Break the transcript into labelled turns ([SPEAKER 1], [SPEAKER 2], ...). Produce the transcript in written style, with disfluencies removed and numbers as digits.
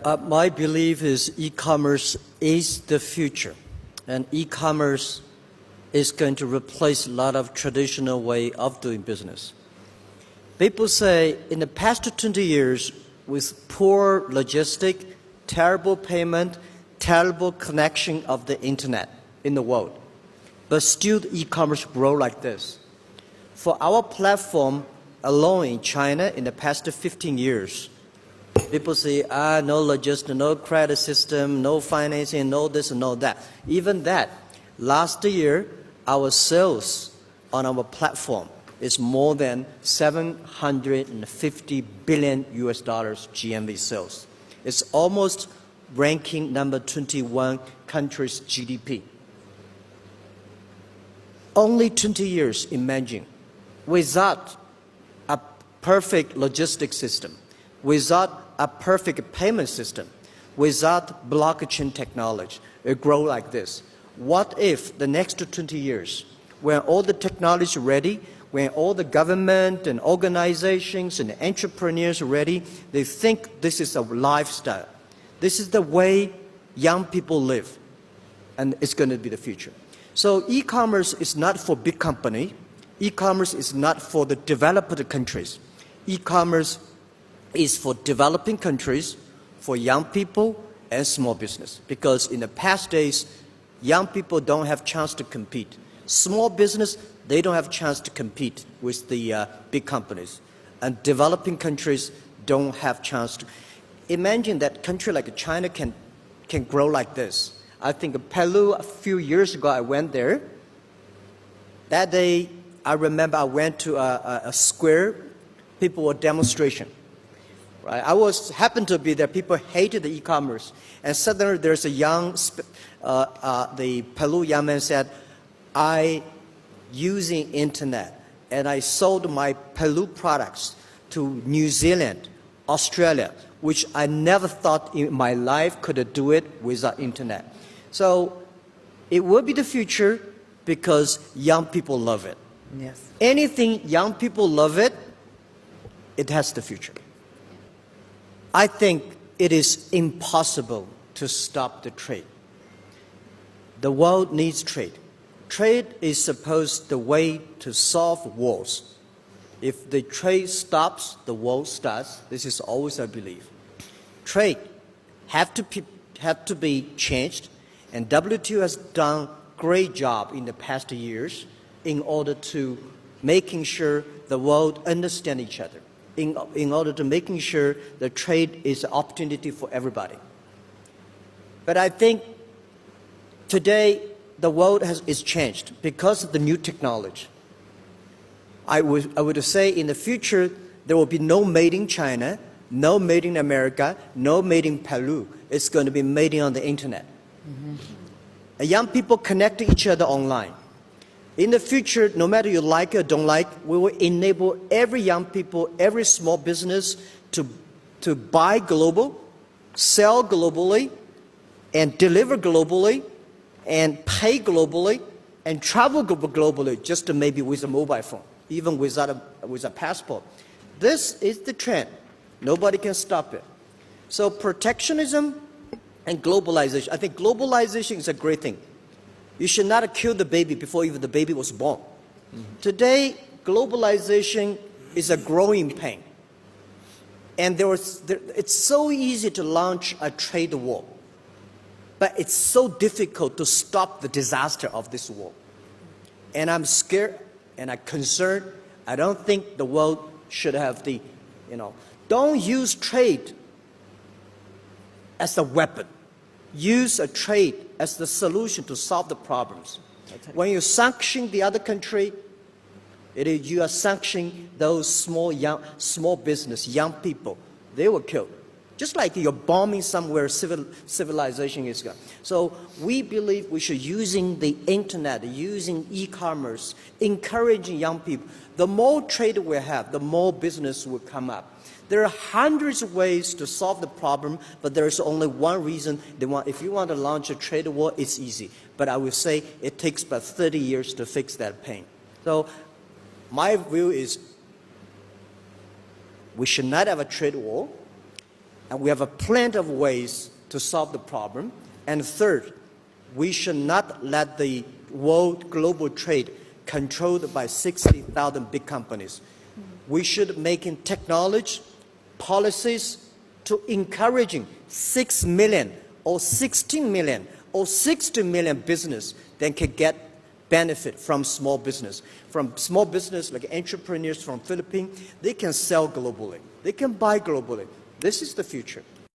[SPEAKER 1] My belief is e-commerce is the future, and e-commerce is going to replace a lot of traditional way of doing business. People say in the past 20 years, with poor logistic, terrible payment, terrible connection of the internet in the world, but still e-commerce grow like this. For our platform alone in China in the past 15 years, people say, no logistics, no credit system, no financing, no this and no that. Even that, last year, our sales on our platform is more than 750 billion US dollars GMV sales. It's almost ranking number 21 country's GDP. Only 20 years, imagine, without a perfect logistics system, without a perfect payment system, without blockchain technology, it grow like this. What if the next 20 years, when all the technology is ready, when all the government and organizations and entrepreneurs are ready, they think this is a lifestyle. This is the way young people live, and it's going to be the future. So e-commerce is not for big company. E-commerce is not for the developed countries. E-commerce is for developing countries, for young people and small business. Because in the past days, young people don't have chance to compete. Small business, they don't have chance to compete with the big companies. And developing countries don't have chance to. Imagine that country like China can grow like this. I think Peru, a few years ago, I went there. That day, I remember I went to a square. People were demonstration. Right? I happened to be there. People hated the e-commerce. And suddenly there's a the Peru young man said, I using internet and I sold my Peru products to New Zealand, Australia, which I never thought in my life could do it without internet. So it will be the future because young people love it.
[SPEAKER 2] Yes.
[SPEAKER 1] Anything young people love it, it has the future. I think it is impossible to stop the trade. The world needs trade. Trade is supposed the way to solve wars. If the trade stops, the world starts. This is always I believe. Trade have to be changed, and WTO has done great job in the past years in order to making sure the world understand each other. In order to making sure the trade is an opportunity for everybody. But I think today the world is changed because of the new technology. I would say in the future there will be no made in China, no made in America, no made in Peru. It's going to be made on the internet. Mm-hmm. Young people connect to each other online. In the future, no matter you like it or don't like, we will enable every young people, every small business to buy global, sell globally, and deliver globally, and pay globally, and travel globally, just maybe with a mobile phone, even with a passport. This is the trend. Nobody can stop it. So protectionism and globalization. I think globalization is a great thing. You should not kill the baby before even the baby was born. Mm-hmm. Today, globalization is a growing pain. And it's so easy to launch a trade war. But it's so difficult to stop the disaster of this war. And I'm scared and I'm concerned. I don't think the world should have don't use trade as a weapon. Use a trade as the solution to solve the problems. When you sanction the other country, you are sanctioning those small business, young people. They were killed. Just like you're bombing somewhere, civilization is gone. So we believe we should using the internet, using e-commerce, encouraging young people. The more trade we have, the more business will come up. There are hundreds of ways to solve the problem, but there is only one reason. If you want to launch a trade war, it's easy. But I will say it takes about 30 years to fix that pain. So my view is we should not have a trade war. And we have a plenty of ways to solve the problem. And third, we should not let the world global trade controlled by 60,000 big companies. We should make in technology policies to encouraging 6 million or 16 million or 60 million business that can get benefit from small business. From small business like entrepreneurs from Philippines, they can sell globally. They can buy globally. This is the future.